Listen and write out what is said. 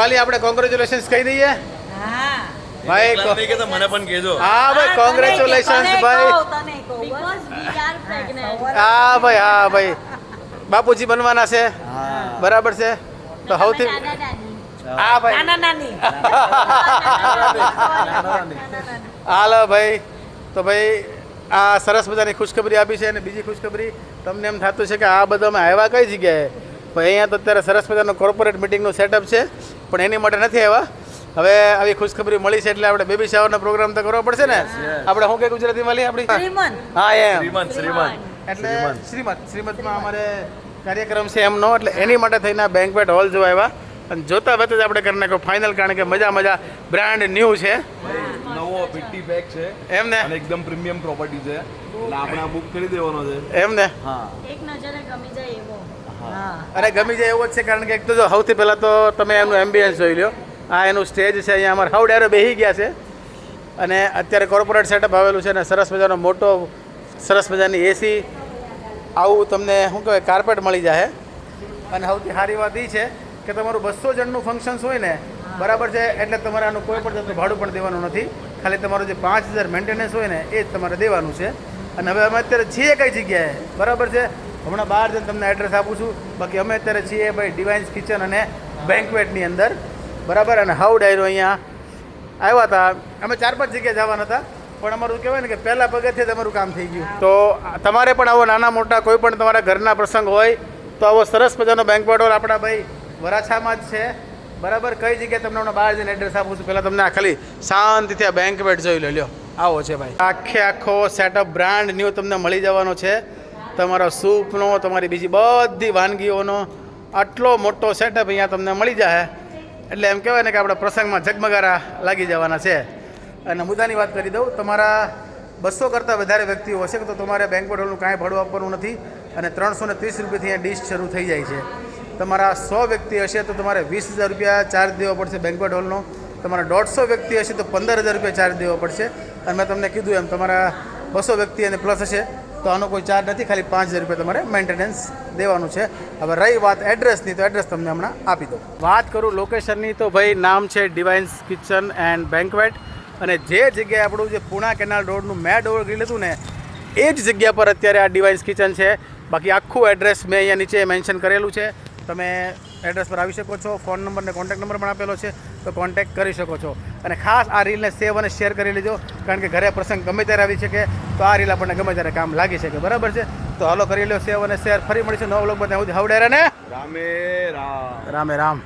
હાલી આપણે કોંગ્રેચ્યુલેશન્સ કહી દઈએ ભાઈ મને પણ કહેજો. હા ભાઈ કોંગ્રેચ્યુલેશન્સ ભાઈ હા ભાઈ બાપુજી બનવાના છે બરાબર છે તો સૌથી હા ભાઈ હાલો ભાઈ તો ભાઈ આ સરસ મજાની ખુશખબરી આપી છે અને બીજી ખુશખબરી તમને એમ થતું છે કે આ બધા અમે આવ્યા કઈ જગ્યાએ પણ અહીંયા તો અત્યારે સરસ મજાનું કોર્પોરેટ મિટિંગનું સેટઅપ છે પણ એની માટે નથી આવ્યા હવે આવી ખુશખબરી મળી છે એટલે આપણે બેબી શાવરનો પ્રોગ્રામ તો કરવો પડશે ને આપણે શું કે ગુજરાતીમાં લઈએ આપણી હા એમ એટલે શ્રીમદમાં અમારે કાર્યક્રમ છે એમનો એટલે એની માટે થઈને બેન્ક્વેટ હોલ જોવા આવ્યા અને જોતા વખતે જ આપણે કરી નાખો ફાઇનલ કારણ કે મજા બ્રાન્ડ ન્યૂ છે નવો 50 પેક છે એમ ને અને એકદમ પ્રીમિયમ પ્રોપર્ટી છે એટલે આપણે બુક કરી દેવાનો છે એમ ને હા એક નજરે ગમી જાય એવો અને ગમી જાય એવો જ છે કારણ કે એક તો જો સૌથી પહેલાં તો તમે એમનું એમ્બિયન્સ જોઈ લો આ એનું સ્ટેજ છે અહીંયા અમારે હાવ ડાયરો બેસી ગયા છે અને અત્યારે કોર્પોરેટ સેટઅપ આવેલું છે અને સરસ મજાનો મોટો સરસ મજાની એસી આવું તમને શું કહેવાય કાર્પેટ મળી જાય અને સૌથી સારી વાત એ છે કે તમારું 200 જણનું ફંક્શન્સ હોય ને બરાબર છે એટલે તમારે આનું કોઈ પણ જાતનું ભાડું પણ દેવાનું નથી ખાલી તમારું જે 5000 મેન્ટેનન્સ હોય ને એ જ તમારે દેવાનું છે અને હવે અમે અત્યારે છીએ કઈ જગ્યાએ બરાબર છે હમણાં બહાર જઈને તમને એડ્રેસ આપું છું બાકી અમે અત્યારે છીએ ભાઈ ડિવાઇન્સ કિચન અને બેન્ક્વેટની અંદર બરાબર અને હાવ ડાયરો અહીંયા આવ્યા હતા અમે 4-5 જગ્યાએ જવાના હતા પણ અમારું કહેવાય ને કે પહેલાં પગથિયે તમારું કામ થઈ ગયું તો તમારે પણ આવો નાના મોટા કોઈ પણ તમારા ઘરના પ્રસંગ હોય તો આવો સરસ મજાનો બેન્ક્વેટ હોલ આપણા ભાઈ વરાછામાં જ છે બરાબર કઈ જગ્યાએ તમને હમણાં બહાર જઈને એડ્રેસ આપું છું પહેલાં તમને આ ખાલી શાંતિથી આ બેન્ક્વેટ જોઈ લો આવો છે ભાઈ આખો સેટઅપ બ્રાન્ડ ન્યૂ તમને મળી જવાનો છે તમારો સૂપનો તમારી બીજી બધી વાનગીઓનો આટલો મોટો સેટઅપ અહીંયા તમને મળી જાય એટલે એમ કહેવાય ને કે આપણે પ્રસંગમાં ઝગમગારા લાગી જવાના છે અને મુદ્દાની વાત કરી દઉં તમારા 200 કરતાં વધારે વ્યક્તિઓ હશે તો તમારે બેન્ક્વેટ હોલનું કાંઈ ભાડું આપવાનું નથી અને 330 રૂપિયાથી અહીંયા ડીશ શરૂ થઈ જાય છે તમારા 100 વ્યક્તિ હશે તો તમારે 20000 રૂપિયા ચાર્જ દેવો પડશે બેન્ક્વેટ હોલનો તમારા 150 વ્યક્તિ હશે તો 15000 રૂપિયા ચાર્જ દેવો પડશે અને મેં તમને કીધું એમ તમારા 200 વ્યક્તિ અને પ્લસ હશે તો આનો કોઈ ચાર્જ નથી ખાલી 5000 રૂપિયા તમારે મેન્ટેનન્સ દેવાનું છે હવે રહી વાત એડ્રેસની તો એડ્રેસ તમને હમણાં આપી દઉં વાત કરું લોકેશનની તો ભાઈ નામ છે ડિવાઇન્સ કિચન એન્ડ બેન્ક્વેટ અને જે જગ્યાએ આપણું જે પૂણા કેનાલ રોડનું મેડ ઓવર ગ્રીલ હતું ને એ જ જગ્યા પર અત્યારે આ ડિવાઇન્સ કિચન છે બાકી આખું એડ્રેસ મેં અહીંયા નીચે મેન્શન કરેલું છે તમે એડ્રેસ પર આવી શકો છો ફોન નંબર ને કોન્ટેક્ટ નંબર પણ આપેલો છે તો કોન્ટેક્ટ કરી શકો છો અને ખાસ આ રીલને સેવ અને શેર કરી લેજો કારણ કે ઘરે પ્રસંગ ગમે ત્યારે આવી શકે તો આ રીલ આપણને ગમે ત્યારે કામ લાગી શકે બરાબર છે તો હાલો કરી લો સેવ અને શેર ફરી મળીશું નવા વ્લોગમાં ત્યાં સુધી હવડેરા ને રામે રામ રામે રામ